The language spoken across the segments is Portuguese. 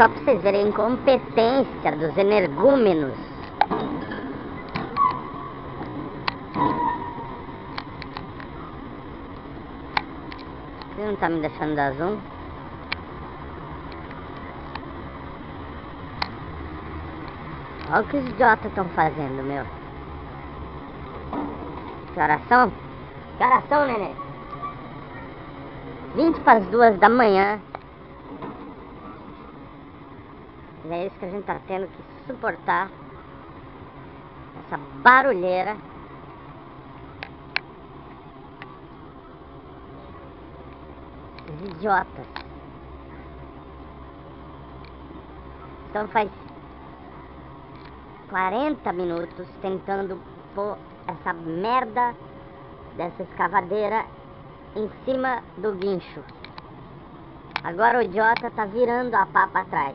só pra vocês verem a incompetência dos energúmenos. Você não tá me deixando dar zoom? Olha o que os idiotas estão fazendo, meu. Que horas são? Que horas são, nenê? 20 para as 2 da manhã. E é isso que a gente tá tendo que suportar. Essa barulheira. Esses idiotas. Então faz 40 minutos tentando pôr essa merda dessa escavadeira em cima do guincho. Agora o idiota tá virando a pá pra trás.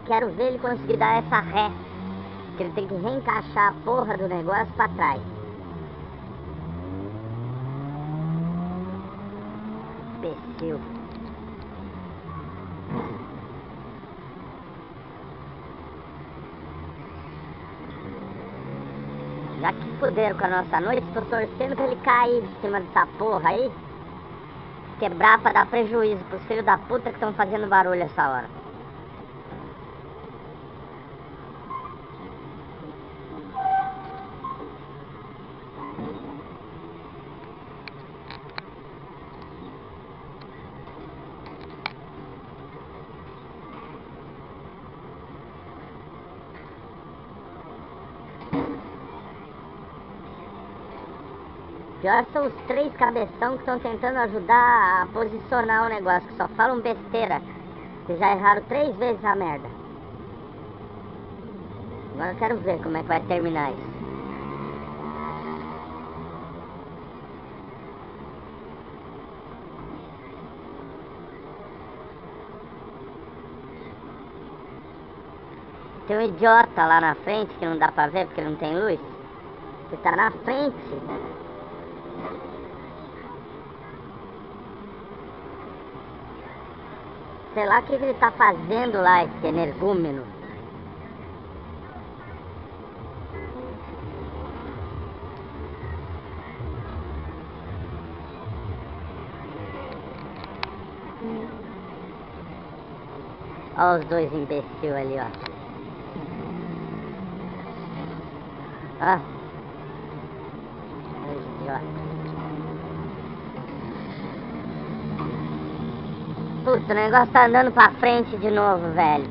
Quero ver ele conseguir dar essa ré, que ele tem que reencaixar a porra do negócio pra trás. Imbecil. Já que fuderam com a nossa noite, tô torcendo pra ele cair de cima dessa porra aí. Quebrar pra dar prejuízo pros filhos da puta que estão fazendo barulho essa hora. Pior são os 3 cabeção que estão tentando ajudar a posicionar o negócio, que só falam besteira, que já erraram 3 vezes a merda. Agora eu quero ver como é que vai terminar isso. Tem um idiota lá na frente que não dá pra ver porque não tem luz, que tá na frente. Sei lá o que ele tá fazendo lá, esse energúmeno. Olha os dois imbecil ali, ó. Ó. Idiota. Puta, o negócio tá andando pra frente de novo, velho.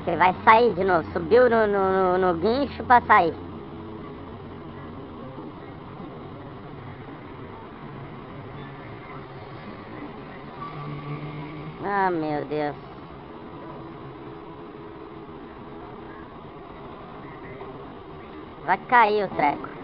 Ele vai sair de novo. Subiu no guincho pra sair. Ah, meu Deus. Vai cair o treco.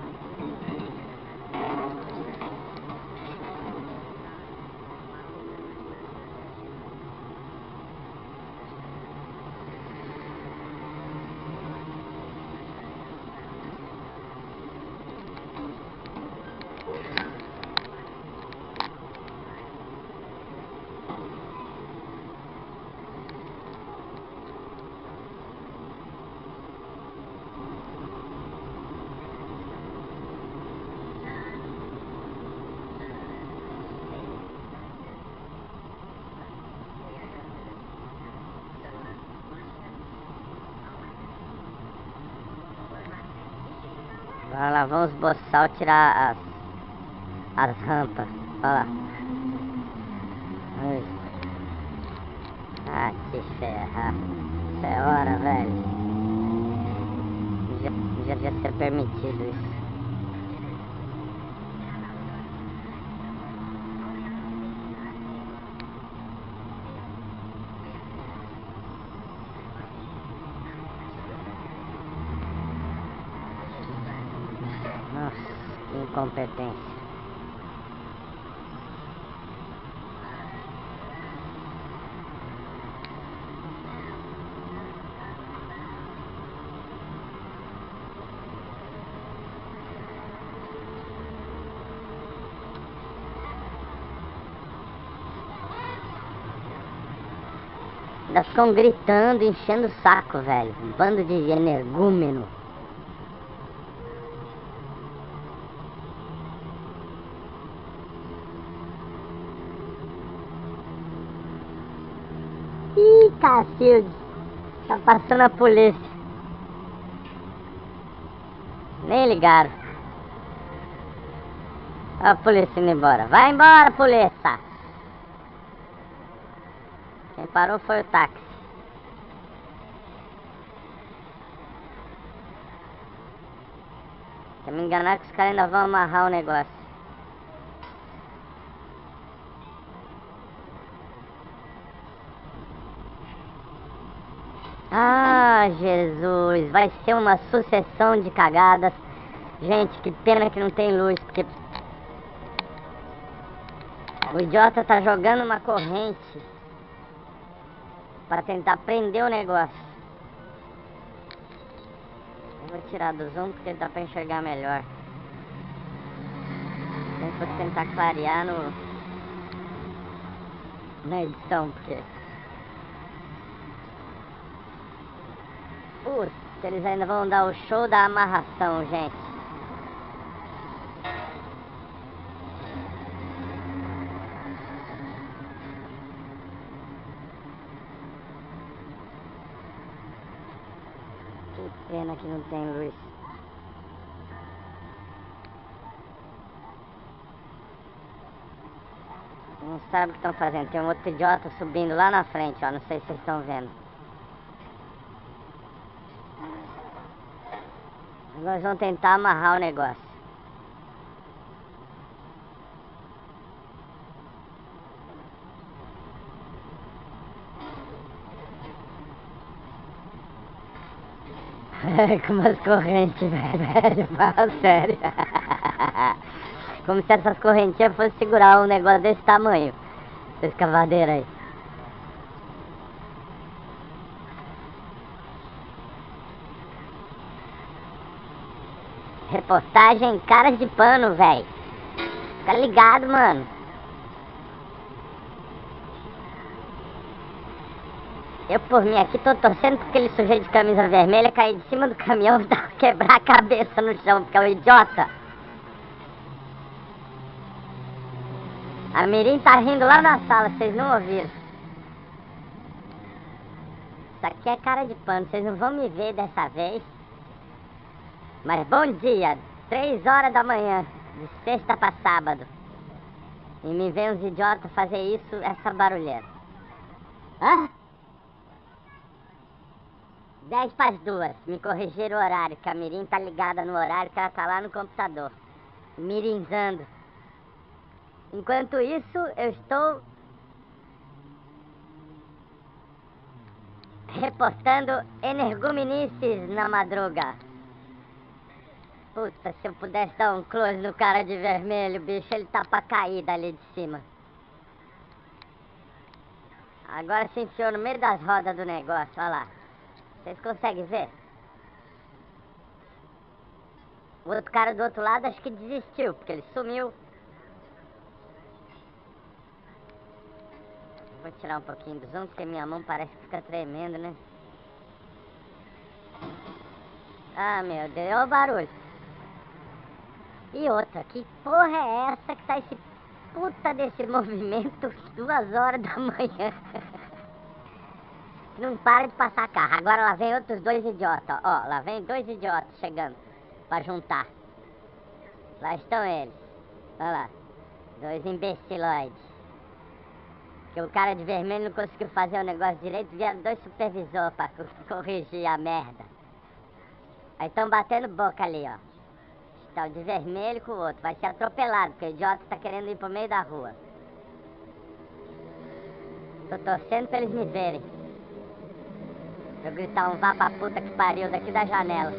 Olha lá, vamos boçal tirar as rampas. Olha lá. Ai. Ah, que ferra. Isso é hora, velho. Já devia ser permitido isso. Nossa, que incompetência. Ainda ficam gritando, enchendo o saco, velho. Um bando de energúmeno. Ih, Cacilde. Tá passando a polícia. Nem ligaram. A polícia indo embora. Vai embora, polícia! Quem parou foi o táxi. Se me enganar que os caras ainda vão amarrar o negócio. Ah, Jesus, vai ser uma sucessão de cagadas. Gente, que pena que não tem luz, porque o idiota tá jogando uma corrente para tentar prender o negócio. Eu vou tirar do zoom porque dá pra enxergar melhor. Eu vou tentar clarear na edição, porque... Putz, eles ainda vão dar o show da amarração, gente. Que pena que não tem luz. Não sabe o que estão fazendo. Tem um outro idiota subindo lá na frente, ó. Não sei se vocês estão vendo. Agora eles vão tentar amarrar o negócio. Com umas correntes, velho. Fala sério. Como se essas correntinhas fossem segurar um negócio desse tamanho. Essa escavadeira aí. Reportagem caras de pano, velho. Fica ligado, mano. Eu por mim aqui tô torcendo pra aquele sujeito de camisa vermelha cair de cima do caminhão e quebrar a cabeça no chão, porque é um idiota. A Mirim tá rindo lá na sala, vocês não ouviram. Isso aqui é cara de pano, vocês não vão me ver dessa vez. Mas bom dia, 3 horas da manhã, de sexta pra sábado. E me vem uns idiotas fazer isso, essa barulheira. Hã? 10 para as 2, me corrigiram o horário, que a Mirim tá ligada no horário que ela tá lá no computador. Mirinzando. Enquanto isso, eu estou reportando energumenices na madruga. Puta, se eu pudesse dar um close no cara de vermelho, bicho, ele tá pra cair dali de cima. Agora se enfiou no meio das rodas do negócio, olha lá. Vocês conseguem ver? O outro cara do outro lado acho que desistiu, porque ele sumiu. Vou tirar um pouquinho do zoom, porque minha mão parece que fica tremendo, né? Ah, meu Deus, olha o barulho. E outra, que porra é essa que tá esse puta desse movimento 2 horas da manhã? Não para de passar carro. Agora lá vem outros 2 idiotas, ó. Lá vem 2 idiotas chegando pra juntar. Lá estão eles. Olha lá. 2 imbeciloides. Que o cara de vermelho não conseguiu fazer o negócio direito, vieram 2 supervisores pra corrigir a merda. Aí estão batendo boca ali, ó. Estão de vermelho com o outro. Vai ser atropelado, porque o idiota tá querendo ir pro meio da rua. Tô torcendo pra eles me verem. Eu gritar um vá pra puta que pariu daqui da janela.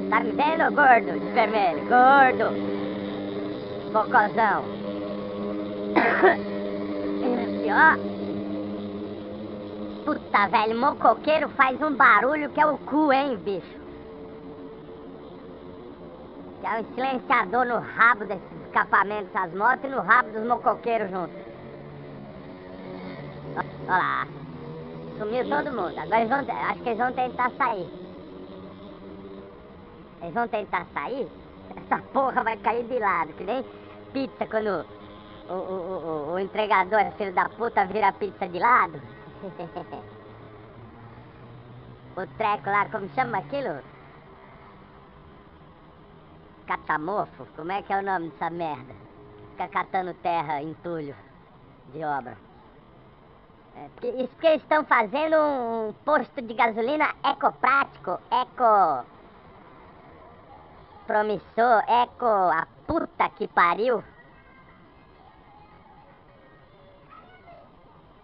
Tá me vendo, gordo de vermelho? Gordo! Bocozão! E ó! Puta, velho, mocoqueiro faz um barulho que é o cu, hein, bicho? Que é um silenciador no rabo desses escapamentos das motos e no rabo dos mocoqueiros juntos. Olha lá. Sumiu todo mundo. Agora acho que eles vão tentar sair. Eles vão tentar sair? Essa porra vai cair de lado, que nem pizza quando o entregador, filho da puta, vira a pizza de lado. O treco lá, como chama aquilo? Catamorfo? Como é que é o nome dessa merda? Fica catando terra, entulho de obra. Isso que eles estão fazendo um posto de gasolina ecoprático, promissor, a puta que pariu.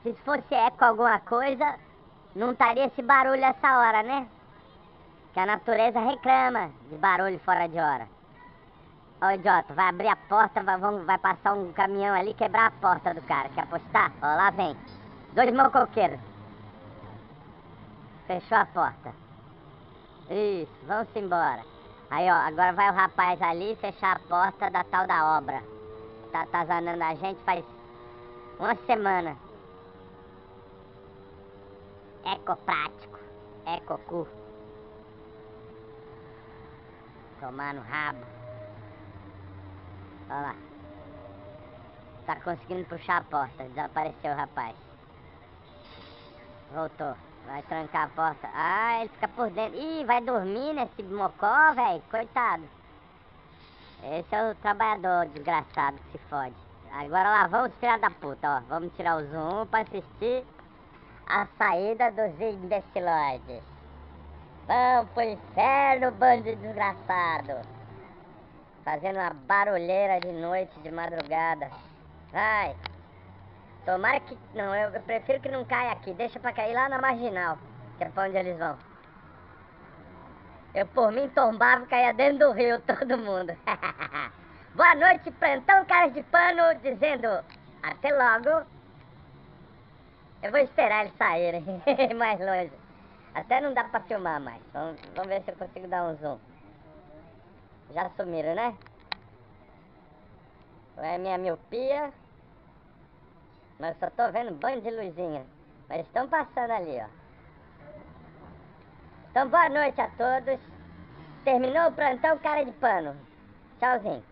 Se fosse eco alguma coisa, não estaria esse barulho essa hora, né? Que a natureza reclama de barulho fora de hora. Ô idiota, vai abrir a porta, vai passar um caminhão ali e quebrar a porta do cara. Quer apostar? Ó, lá vem. 2 mocoqueiros. Fechou a porta. Isso, vamos embora. Aí, ó, agora vai o rapaz ali fechar a porta da tal da obra. Tá atazanando a gente faz uma semana. Ecoprático. Ecocu. Tomar no rabo. Olha lá. Tá conseguindo puxar a porta. Desapareceu o rapaz. Voltou. Vai trancar a porta. Ah, ele fica por dentro. Ih, vai dormir nesse mocó, velho. Coitado. Esse é o trabalhador desgraçado que se fode. Agora lá vamos tirar da puta, ó. Vamos tirar o zoom pra assistir a saída dos imbecilóides. Vamos pro inferno, bando de desgraçado. Fazendo uma barulheira de noite, de madrugada. Vai. Tomara que... Não, eu prefiro que não caia aqui. Deixa pra cair lá na marginal, que é pra onde eles vão. Eu por mim tombava e caía dentro do rio, todo mundo. Boa noite, plantão caras de pano, dizendo até logo. Eu vou esperar eles saírem mais longe. Até não dá pra filmar mais. Vamos ver se eu consigo dar um zoom. Já sumiram, né? É minha miopia. Mas só tô vendo banho de luzinha. Mas estão passando ali, ó. Então boa noite a todos. Terminou o plantão cara de pano. Tchauzinho.